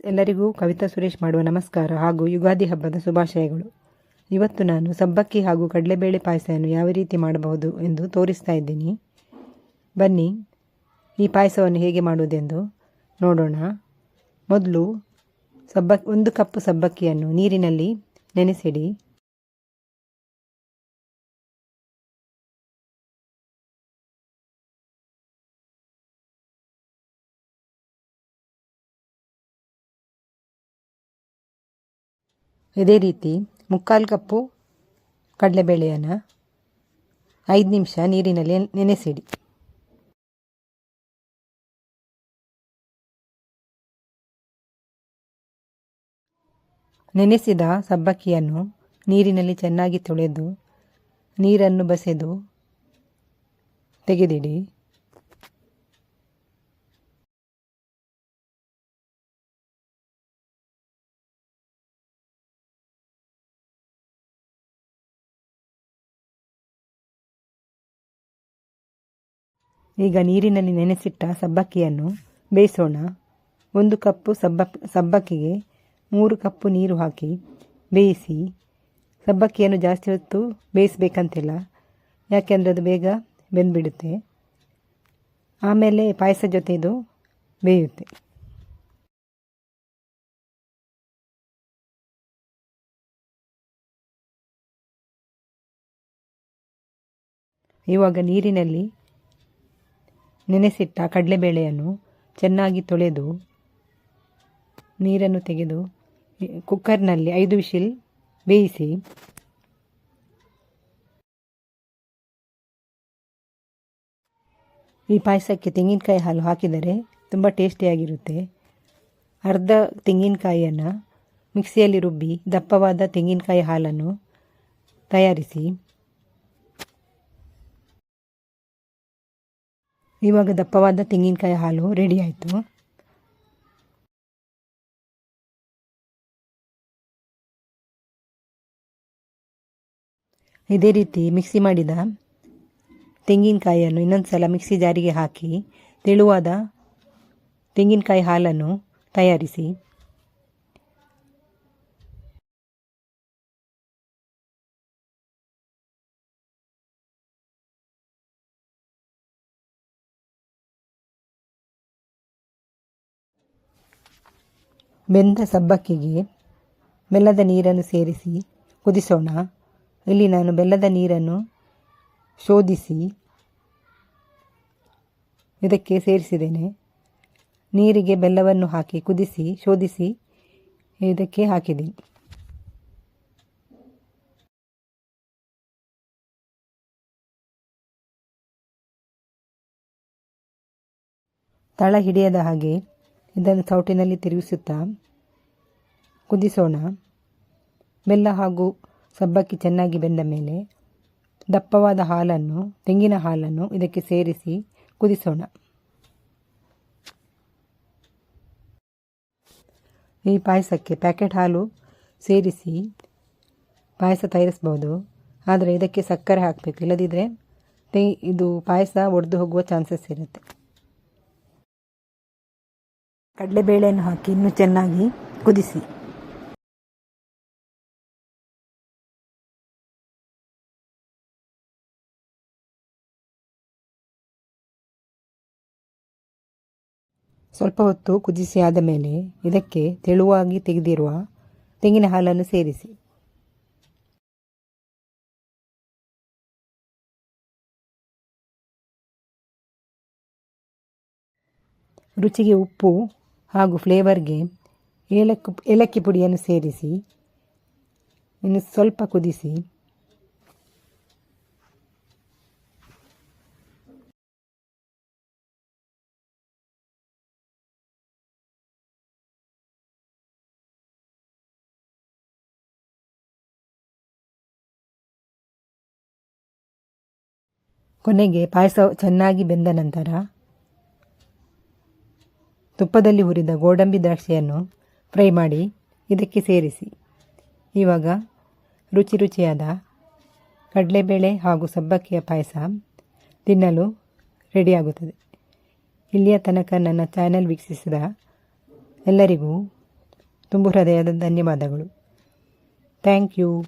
ಎಲ್ಲರಿಗೂ ಕವಿತಾ ಸುರೇಶ್ ಮಾಡುವ ನಮಸ್ಕಾರ ಹಾಗೂ ಯುಗಾದಿ ಹಬ್ಬದ ಶುಭಾಶಯಗಳು. ಇವತ್ತು ನಾನು ಸಬ್ಬಕ್ಕಿ ಹಾಗೂ ಕಡಲೆಬೇಳೆ ಪಾಯಸವನ್ನು ಯಾವ ರೀತಿ ಮಾಡಬಹುದು ಎಂದು ತೋರಿಸ್ತಾ ಇದ್ದೀನಿ. ಬನ್ನಿ ಈ ಪಾಯಸವನ್ನು ಹೇಗೆ ಮಾಡುವುದೆಂದು ನೋಡೋಣ. ಮೊದಲು 1 ಕಪ್ ಸಬ್ಬಕ್ಕಿಯನ್ನು ನೀರಿನಲ್ಲಿ ನೆನೆಸಿಡಿ. ಇದೇ ರೀತಿ 3/4 ಕಪ್ಪು ಕಡಲೆಬೇಳೆಯನ್ನು 5 ನಿಮಿಷ ನೀರಿನಲ್ಲಿ ನೆನೆಸಿಡಿ. ನೆನೆಸಿದ ಸಬ್ಬಕ್ಕಿಯನ್ನು ನೀರಿನಲ್ಲಿ ಚೆನ್ನಾಗಿ ತೊಳೆದು ನೀರನ್ನು ಬಸೆದು ತೆಗೆದಿಡಿ. ಈಗ ನೀರಿನಲ್ಲಿ ನೆನೆಸಿಟ್ಟ ಸಬ್ಬಕ್ಕಿಯನ್ನು ಬೇಯಿಸೋಣ. 1 ಕಪ್ಪು ಸಬ್ಬಕ್ಕಿಗೆ 3 ಕಪ್ಪು ನೀರು ಹಾಕಿ ಬೇಯಿಸಿ. ಸಬ್ಬಕ್ಕಿಯನ್ನು ಜಾಸ್ತಿ ಹೊತ್ತು ಬೇಯಿಸಬೇಕಂತಿಲ್ಲ, ಯಾಕೆಂದರೆ ಅದು ಬೇಗ ಬೆಂದುಬಿಡುತ್ತೆ. ಆಮೇಲೆ ಪಾಯಸ ಜೊತೆ ಇದು ಬೇಯುತ್ತೆ. ಇವಾಗ ನೀರಿನಲ್ಲಿ ನೆನೆಸಿಟ್ಟ ಕಡಲೆಬೇಳೆಯನ್ನು ಚೆನ್ನಾಗಿ ತೊಳೆದು ನೀರನ್ನು ತೆಗೆದು ಕುಕ್ಕರ್ನಲ್ಲಿ 5 ವಿಷಿಲ್ ಬೇಯಿಸಿ. ಈ ಪಾಯಸಕ್ಕೆ ತೆಂಗಿನಕಾಯಿ ಹಾಲು ಹಾಕಿದರೆ ತುಂಬ ಟೇಸ್ಟಿಯಾಗಿರುತ್ತೆ. ಅರ್ಧ ತೆಂಗಿನಕಾಯಿಯನ್ನು ಮಿಕ್ಸಿಯಲ್ಲಿ ರುಬ್ಬಿ ದಪ್ಪವಾದ ತೆಂಗಿನಕಾಯಿ ಹಾಲನ್ನು ತಯಾರಿಸಿ. ಇವಾಗ ದಪ್ಪವಾದ ತೆಂಗಿನಕಾಯಿ ಹಾಲು ರೆಡಿ ಆಯಿತು. ಇದೇ ರೀತಿ ಮಿಕ್ಸಿ ಮಾಡಿದ ತೆಂಗಿನಕಾಯಿಯನ್ನು ಇನ್ನೊಂದು ಸಲ ಮಿಕ್ಸಿ ಜಾರಿಗೆ ಹಾಕಿ ತೆಳುವಾದ ತೆಂಗಿನಕಾಯಿ ಹಾಲನ್ನು ತಯಾರಿಸಿ. ಬೆಂದ ಸಬ್ಬಕ್ಕಿಗೆ ಬೆಲ್ಲದ ನೀರನ್ನು ಸೇರಿಸಿ ಕುದಿಸೋಣ. ಇಲ್ಲಿ ನಾನು ಬೆಲ್ಲದ ನೀರನ್ನು ಶೋಧಿಸಿ ಇದಕ್ಕೆ ಸೇರಿಸಿದ್ದೇನೆ. ನೀರಿಗೆ ಬೆಲ್ಲವನ್ನು ಹಾಕಿ ಕುದಿಸಿ ಶೋಧಿಸಿ ಇದಕ್ಕೆ ಹಾಕಿದ್ದೀನಿ. ತಳ ಹಿಡಿಯದ ಹಾಗೆ ಇದನ್ನು ಸೌಟಿನಲ್ಲಿ ತಿರುಗಿಸುತ್ತಾ ಕುದಿಸೋಣ. ಬೆಲ್ಲ ಹಾಗೂ ಸಬ್ಬಕ್ಕಿ ಚೆನ್ನಾಗಿ ಬೆಂದ ಮೇಲೆ ದಪ್ಪವಾದ ಹಾಲನ್ನು ತೆಂಗಿನ ಹಾಲನ್ನು ಇದಕ್ಕೆ ಸೇರಿಸಿ ಕುದಿಸೋಣ. ಈ ಪಾಯಸಕ್ಕೆ ಪ್ಯಾಕೆಟ್ ಹಾಲು ಸೇರಿಸಿ ಪಾಯಸ ತಯಾರಿಸ್ಬೋದು, ಆದರೆ ಇದಕ್ಕೆ ಸಕ್ಕರೆ ಹಾಕಬೇಕು, ಇಲ್ಲದಿದ್ದರೆ ಇದು ಪಾಯಸ ಒಡೆದು ಹೋಗುವ ಚಾನ್ಸಸ್ ಇರುತ್ತೆ. ಕಡಲೆಬೇಳೆಯನ್ನು ಹಾಕಿ ಇನ್ನೂ ಚೆನ್ನಾಗಿ ಕುದಿಸಿ. ಸ್ವಲ್ಪ ಹೊತ್ತು ಕುದಿಸಿ ಆದ ಮೇಲೆ ಇದಕ್ಕೆ ತೆಳುವಾಗಿ ತೆಗೆದಿರುವ ತೆಂಗಿನ ಹಾಲನ್ನು ಸೇರಿಸಿ. ರುಚಿಗೆ ಉಪ್ಪು ಹಾಗೂ ಫ್ಲೇವರ್ಗೆ ಏಲಕ್ಕಿ ಪುಡಿಯನ್ನು ಸೇರಿಸಿ ಇನ್ನು ಸ್ವಲ್ಪ ಕುದಿಸಿ. ಕೊನೆಗೆ ಪಾಯಸ ಚೆನ್ನಾಗಿ ಬೆಂದ ನಂತರ ತುಪ್ಪದಲ್ಲಿ ಹುರಿದ ಗೋಡಂಬಿ ದ್ರಾಕ್ಷಿಯನ್ನು ಫ್ರೈ ಮಾಡಿ ಇದಕ್ಕೆ ಸೇರಿಸಿ. ಇವಾಗ ರುಚಿಯಾದ ಕಡಲೆಬೇಳೆ ಹಾಗೂ ಸಬ್ಬಕ್ಕಿಯ ಪಾಯಸ ತಿನ್ನಲು ರೆಡಿಯಾಗುತ್ತದೆ. ಇಲ್ಲಿಯ ತನಕ ನನ್ನ ಚಾನೆಲ್ ವೀಕ್ಷಿಸಿದ ಎಲ್ಲರಿಗೂ ತುಂಬು ಹೃದಯದ ಧನ್ಯವಾದಗಳು. Thank you.